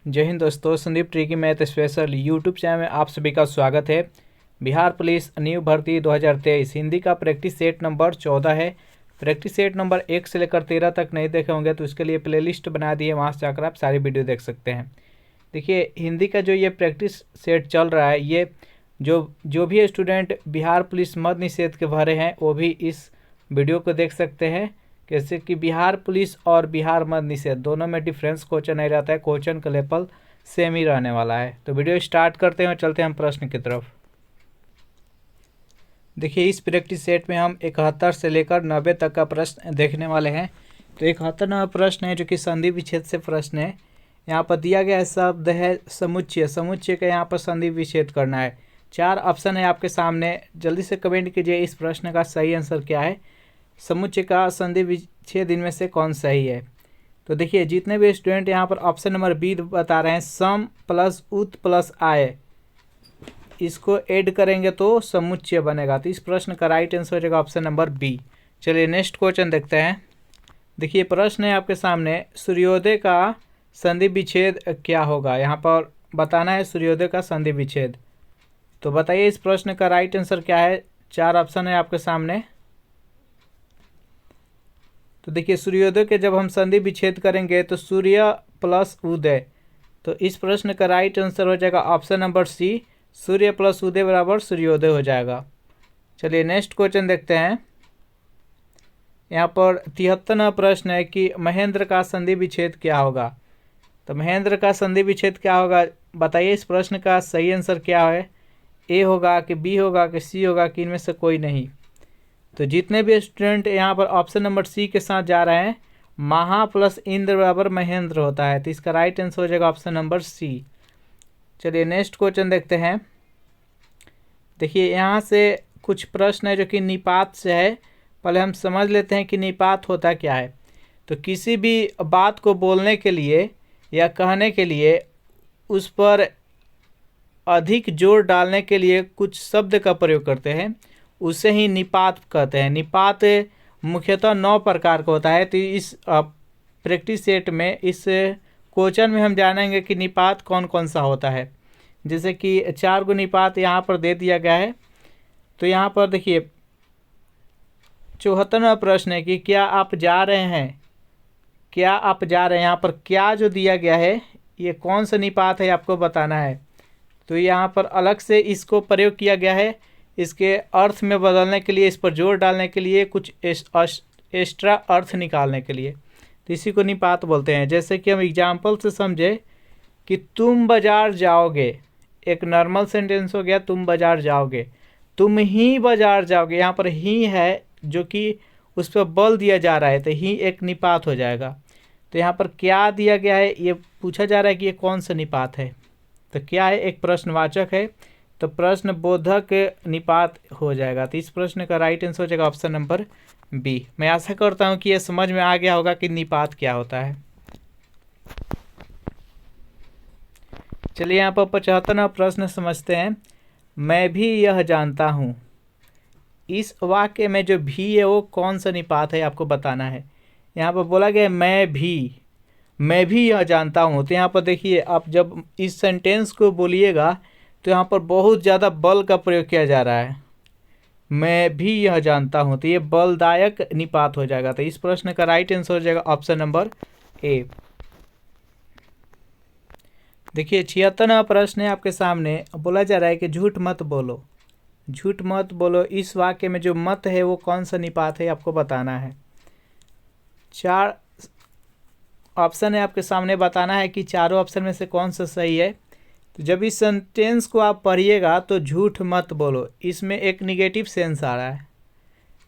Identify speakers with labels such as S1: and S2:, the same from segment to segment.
S1: जय हिंद दोस्तों, Sandeep tricky math special YouTube channel में आप सभी का स्वागत है। बिहार पुलिस न्यू भर्ती 2023 हिंदी का प्रैक्टिस सेट नंबर 14 है। प्रैक्टिस सेट नंबर 1 से लेकर 13 तक नहीं देखे होंगे तो इसके लिए प्लेलिस्ट बना दी है, वहाँ से जाकर आप सारी वीडियो देख सकते हैं। देखिए, हिंदी का जो ये प्रैक्टिस सेट चल रहा है, ये जो भी स्टूडेंट बिहार पुलिस मद निषेध के भरे हैं वो भी इस वीडियो को देख सकते हैं। कैसे कि बिहार पुलिस और बिहार मद निषेध दोनों में डिफरेंस क्वेश्चन नहीं रहता है, क्वेश्चन का लेवल सेम ही रहने वाला है। तो वीडियो स्टार्ट करते हैं और चलते हैं हम प्रश्न की तरफ। देखिए, इस प्रैक्टिस सेट में हम 71 से लेकर 90 तक का प्रश्न देखने वाले हैं। तो 71 नंबर प्रश्न है जो कि संधि विच्छेद से प्रश्न है। यहाँ पर दिया गया शब्द है समुच्चय। समुच्चय का यहाँ पर संधि विच्छेद करना है। 4 ऑप्शन है आपके सामने, जल्दी से कमेंट कीजिए इस प्रश्न का सही आंसर क्या है। समुच्चय का संधि विच्छेद इनमें से कौन सही है। तो देखिए, जितने भी स्टूडेंट यहाँ पर ऑप्शन नंबर बी बता रहे हैं, सम प्लस उत प्लस आय, इसको ऐड करेंगे तो समुच्चय बनेगा। तो इस प्रश्न का राइट आंसर हो जाएगा ऑप्शन नंबर बी। चलिए नेक्स्ट क्वेश्चन देखते हैं। देखिए, प्रश्न है आपके सामने, सूर्योदय का संधि विच्छेद क्या होगा। यहाँ पर बताना है सूर्योदय का संधि विच्छेद। तो बताइए इस प्रश्न का राइट आंसर क्या है। 4 ऑप्शन है आपके सामने। तो देखिए, सूर्योदय के जब हम संधि विच्छेद करेंगे तो सूर्य प्लस उदय, तो इस प्रश्न का राइट आंसर हो जाएगा ऑप्शन नंबर सी, सूर्य प्लस उदय बराबर सूर्योदय हो जाएगा। चलिए नेक्स्ट क्वेश्चन देखते हैं। यहाँ पर 73वां प्रश्न है कि महेंद्र का संधि विच्छेद क्या होगा। तो महेंद्र का संधि विच्छेद क्या होगा, बताइए इस प्रश्न का सही आंसर क्या है। ए होगा कि बी होगा कि सी होगा कि इनमें से कोई नहीं। तो जितने भी स्टूडेंट यहाँ पर ऑप्शन नंबर सी के साथ जा रहे हैं, महा प्लस इंद्र बराबर महेंद्र होता है। तो इसका राइट आंसर हो जाएगा ऑप्शन नंबर सी। चलिए नेक्स्ट क्वेश्चन देखते हैं। देखिए, यहाँ से कुछ प्रश्न है जो कि निपात से है। पहले हम समझ लेते हैं कि निपात होता क्या है। तो किसी भी बात को बोलने के लिए या कहने के लिए उस पर अधिक जोर डालने के लिए कुछ शब्द का प्रयोग करते हैं, उसे ही निपात कहते हैं। निपात मुख्यतः 9 प्रकार का होता है। तो इस प्रैक्टिस सेट में, इस क्वेश्चन में हम जानेंगे कि निपात कौन कौन सा होता है। जैसे कि 4 गो निपात यहाँ पर दे दिया गया है। तो यहाँ पर देखिए, 74वां प्रश्न है कि क्या आप जा रहे हैं। क्या आप जा रहे हैं, यहाँ पर क्या जो दिया गया है ये कौन सा निपात है आपको बताना है। तो यहाँ पर अलग से इसको प्रयोग किया गया है, इसके अर्थ में बदलने के लिए, इस पर जोर डालने के लिए, कुछ एक्स्ट्रा अर्थ निकालने के लिए। तो इसी को निपात बोलते हैं। जैसे कि हम एग्जाम्पल से समझे कि तुम बाजार जाओगे, एक नॉर्मल सेंटेंस हो गया, तुम बाजार जाओगे, तुम ही बाजार जाओगे। यहाँ पर ही है जो कि उस पर बल दिया जा रहा है, तो ही एक निपात हो जाएगा। तो यहाँ पर क्या दिया गया है, ये पूछा जा रहा है कि ये कौन सा निपात है। तो क्या है, एक प्रश्नवाचक है, तो प्रश्न बोधक निपात हो जाएगा। तो इस प्रश्न का राइट आंसर हो जाएगा ऑप्शन नंबर बी। मैं आशा करता हूँ कि ये समझ में आ गया होगा कि निपात क्या होता है। चलिए यहाँ पर 75वां प्रश्न समझते हैं। मैं भी यह जानता हूँ, इस वाक्य में जो भी है वो कौन सा निपात है आपको बताना है। यहाँ पर बोला गया मैं भी यह जानता हूँ। तो यहाँ पर देखिए, आप जब इस सेंटेंस को बोलिएगा तो यहाँ पर बहुत ज़्यादा बल का प्रयोग किया जा रहा है। मैं भी यह जानता हूँ, तो ये बलदायक निपात हो जाएगा। तो इस प्रश्न का राइट आंसर हो जाएगा ऑप्शन नंबर ए। देखिए, 76वां प्रश्न है आपके सामने। बोला जा रहा है कि झूठ मत बोलो। झूठ मत बोलो, इस वाक्य में जो मत है वो कौन सा निपात है आपको बताना है। 4 ऑप्शन है आपके सामने, बताना है कि चारों ऑप्शन में से कौन सा सही है। तो जब इस सेंटेंस को आप पढ़िएगा तो झूठ मत बोलो, इसमें एक निगेटिव सेंस आ रहा है।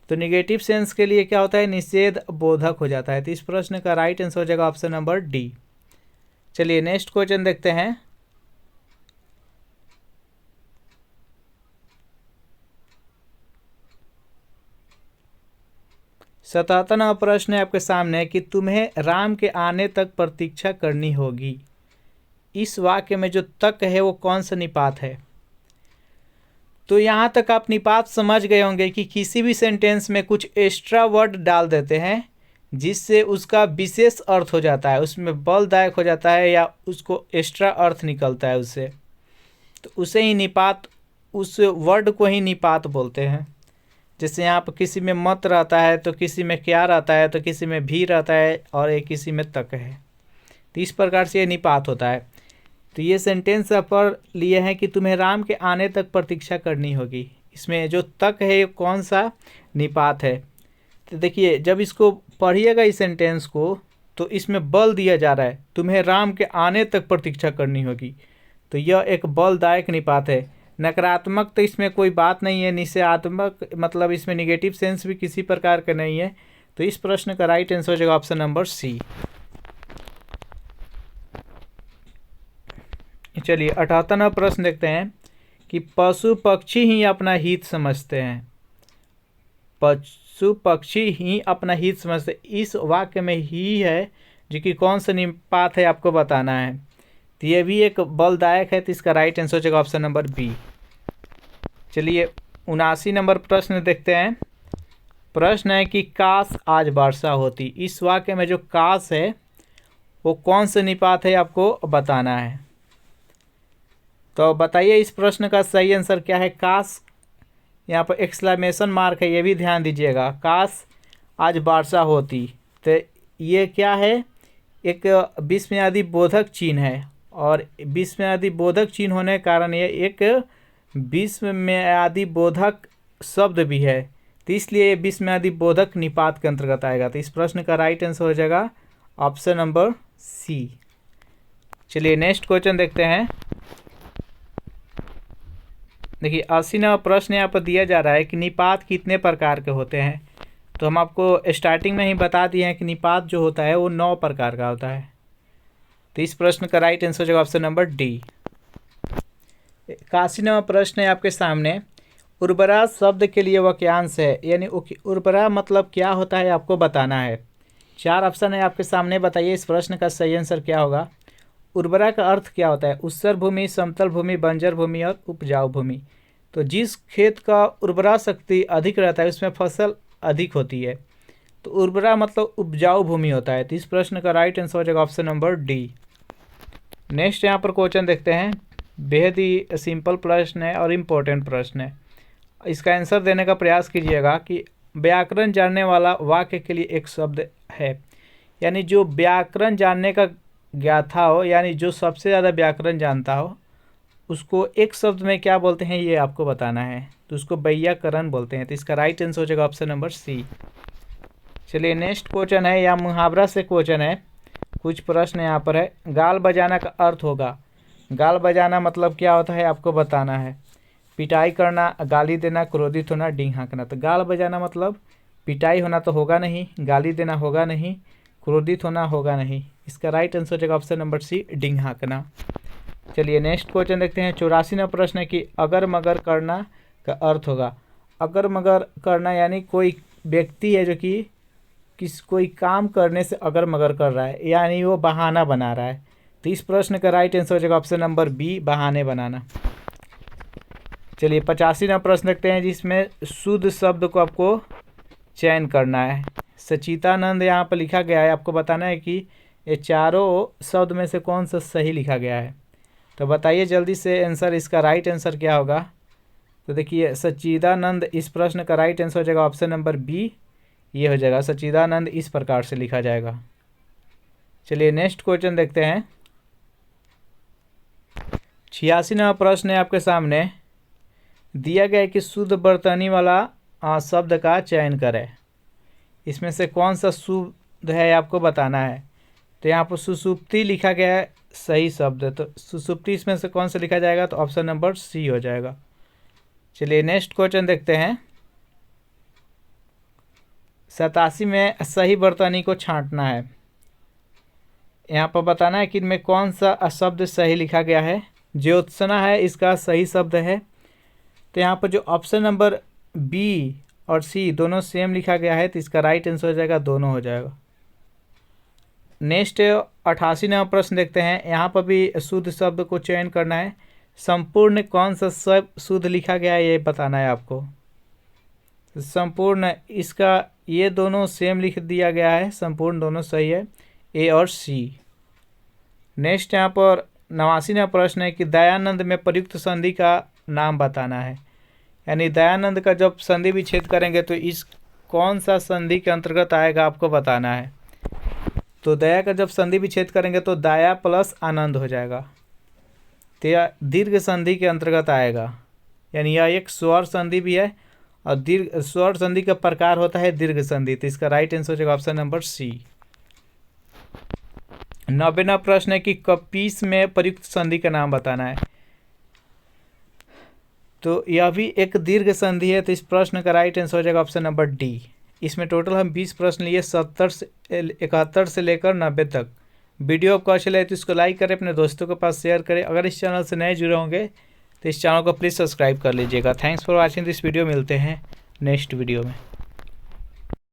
S1: तो निगेटिव सेंस के लिए क्या होता है, निषेध बोधक हो जाता है। तो इस प्रश्न का राइट आंसर हो जाएगा ऑप्शन नंबर डी। चलिए नेक्स्ट क्वेश्चन देखते हैं। सतहत्तरवां प्रश्न है आपके सामने कि तुम्हें राम के आने तक प्रतीक्षा करनी होगी। इस वाक्य में जो तक है वो कौन सा निपात है। तो यहाँ तक आप निपात समझ गए होंगे कि किसी भी सेंटेंस में कुछ एक्स्ट्रा वर्ड डाल देते हैं जिससे उसका विशेष अर्थ हो जाता है, उसमें बलदायक हो जाता है या उसको एक्स्ट्रा अर्थ निकलता है उससे, तो उसे ही निपात, उस वर्ड को ही निपात बोलते हैं। जैसे यहाँ पर किसी में मत रहता है तो किसी में क्या रहता है, तो किसी में भी रहता है और एक किसी में तक है, तो इस प्रकार से ये निपात होता है। तो ये सेंटेंस पर लिए हैं कि तुम्हें राम के आने तक प्रतीक्षा करनी होगी। इसमें जो तक है ये कौन सा निपात है? तो देखिए जब इसको पढ़िएगा इस सेंटेंस को, तो इसमें बल दिया जा रहा है, तुम्हें राम के आने तक प्रतीक्षा करनी होगी, तो यह एक बलदायक निपात है। नकारात्मक तो इसमें कोई बात नहीं है, निषेधात्मक मतलब इसमें निगेटिव सेंस भी किसी प्रकार का नहीं है। तो इस प्रश्न का राइट आंसर हो जाएगा ऑप्शन नंबर सी। चलिए 78वां प्रश्न देखते हैं कि पशु पक्षी ही अपना हित समझते हैं। पशु पक्षी ही अपना हित समझते, इस वाक्य में ही है जो कि कौन सा निपात है आपको बताना है। तो ये भी एक बलदायक है, तो इसका राइट आंसर हो जाएगा ऑप्शन नंबर बी। चलिए 79 नंबर प्रश्न देखते हैं। प्रश्न है कि काश आज वर्षा होती। इस वाक्य में जो काश है वो कौन सा निपात है आपको बताना है। तो बताइए इस प्रश्न का सही आंसर क्या है। काश, यहाँ पर एक्सक्लेमेशन मार्क है, ये भी ध्यान दीजिएगा। काश आज वर्षा होती, तो ये क्या है, एक विस्मयादि बोधक चिन्ह है, और विस्मयादि बोधक चिन्ह होने के कारण ये एक विस्मयादि बोधक शब्द भी है, तो इसलिए ये विस्मयादि बोधक निपात के अंतर्गत आएगा। तो इस प्रश्न का राइट आंसर हो जाएगा ऑप्शन नंबर सी। चलिए नेक्स्ट क्वेश्चन देखते हैं। देखिए 80वां प्रश्न यहाँ पर दिया जा रहा है कि निपात कितने प्रकार के होते हैं। तो हम आपको स्टार्टिंग में ही बता दिए हैं कि निपात जो होता है वो 9 प्रकार का होता है। तो इस प्रश्न का राइट आंसर हो जाएगा ऑप्शन नंबर डी। 81वां प्रश्न है आपके सामने। उर्वरा शब्द के लिए वाक्यांश है, यानी उर्वरा मतलब क्या होता है आपको बताना है। 4 ऑप्शन है आपके सामने, बताइए इस प्रश्न का सही आंसर क्या होगा। उर्वरा का अर्थ क्या होता है। ऊसर भूमि, समतल भूमि, बंजर भूमि और उपजाऊ भूमि। तो जिस खेत का उर्वरा शक्ति अधिक रहता है उसमें फसल अधिक होती है, तो उर्वरा मतलब उपजाऊ भूमि होता है। तो इस प्रश्न का राइट आंसर हो जाएगा ऑप्शन नंबर डी। नेक्स्ट यहाँ पर क्वेश्चन देखते हैं। बेहद ही सिंपल प्रश्न है और इम्पोर्टेंट प्रश्न है। इसका आंसर देने का प्रयास कीजिएगा कि व्याकरण जानने वाला वाक्य के लिए एक शब्द है, यानी जो व्याकरण जानने का ज्ञाता हो, यानी जो सबसे ज़्यादा व्याकरण जानता हो, उसको एक शब्द में क्या बोलते हैं ये आपको बताना है। तो उसको व्याकरण बोलते हैं। तो इसका राइट आंसर हो जाएगा ऑप्शन नंबर सी। चलिए नेक्स्ट क्वेश्चन है, या मुहावरा से क्वेश्चन है। कुछ प्रश्न यहाँ पर है। गाल बजाना का अर्थ होगा। गाल बजाना मतलब क्या होता है आपको बताना है। पिटाई करना, गाली देना, क्रोधित होना, डींग हाँकना। तो गाल बजाना मतलब पिटाई होना तो होगा नहीं, गाली देना होगा नहीं, क्रोधित होना होगा नहीं। इसका राइट आंसर हो जाएगा ऑप्शन नंबर सी, डींग हाँकना। चलिए नेक्स्ट क्वेश्चन देखते हैं। 84वां प्रश्न है कि अगर मगर करना का अर्थ होगा। अगर मगर करना यानी कोई व्यक्ति है जो कि कोई काम करने से अगर मगर कर रहा है, यानी वो बहाना बना रहा है। तो इस प्रश्न का राइट आंसर हो जाएगा ऑप्शन नंबर बी, बहाने बनाना। चलिए 85वां प्रश्न देखते हैं, जिसमें शुद्ध शब्द को आपको चयन करना है। सचिदानंद यहाँ पर लिखा गया है, आपको बताना है कि ये चारों शब्द में से कौन सा सही लिखा गया है। तो बताइए जल्दी से आंसर, इसका राइट आंसर क्या होगा। तो देखिए सच्चिदानंद, इस प्रश्न का राइट आंसर हो जाएगा ऑप्शन नंबर बी, ये हो जाएगा सच्चिदानंद, इस प्रकार से लिखा जाएगा। चलिए नेक्स्ट क्वेश्चन देखते हैं। 86वां प्रश्न है आपके सामने। दिया गया है कि शुद्ध वर्तनी वाला शब्द का चयन करें। इसमें से कौन सा शुद्ध है आपको बताना है। तो यहाँ पर सुसुप्ति लिखा गया है सही शब्द, तो सुसुप्ति इसमें से कौन सा लिखा जाएगा, तो ऑप्शन नंबर सी हो जाएगा। चलिए नेक्स्ट क्वेश्चन देखते हैं। 87 में सही वर्तनी को छांटना है। यहाँ पर बताना है कि इनमें कौन सा शब्द सही लिखा गया है। ज्योत्सना है इसका सही शब्द है। तो यहाँ पर जो ऑप्शन नंबर बी और सी दोनों सेम लिखा गया है, तो इसका राइट आंसर हो जाएगा, दोनों हो जाएगा। नेक्स्ट 88वां प्रश्न देखते हैं। यहाँ पर भी शुद्ध शब्द को चयन करना है। संपूर्ण कौन सा शब्द शुद्ध लिखा गया है ये बताना है आपको। संपूर्ण, इसका ये दोनों सेम लिख दिया गया है, संपूर्ण दोनों सही है, ए और सी। नेक्स्ट यहाँ पर 89वां प्रश्न है कि दयानंद में प्रयुक्त संधि का नाम बताना है। यानी दयानंद का जब संधि विच्छेद करेंगे तो इस कौन सा संधि के अंतर्गत आएगा आपको बताना है। तो दया का जब संधि विच्छेद करेंगे तो दाया प्लस आनंद हो जाएगा, तो यह दीर्घ संधि के अंतर्गत आएगा। यानी यह एक स्वर संधि भी है और दीर्घ स्वर संधि का प्रकार होता है दीर्घ संधि। तो इसका राइट आंसर हो जाएगा ऑप्शन नंबर सी। 90वां प्रश्न है कि कपीस में प्रयुक्त संधि का नाम बताना है। तो यह भी एक दीर्घ संधि है, तो इस प्रश्न का राइट आंसर हो जाएगा ऑप्शन नंबर डी। इसमें टोटल हम 20 प्रश्न लिए, 71 से लेकर 90 तक। वीडियो आपको अच्छा लगे तो इसको लाइक करें, अपने दोस्तों के पास शेयर करें। अगर इस चैनल से नए जुड़े होंगे तो इस चैनल को प्लीज़ सब्सक्राइब कर लीजिएगा। Thanks for watching this video. मिलते हैं नेक्स्ट वीडियो में।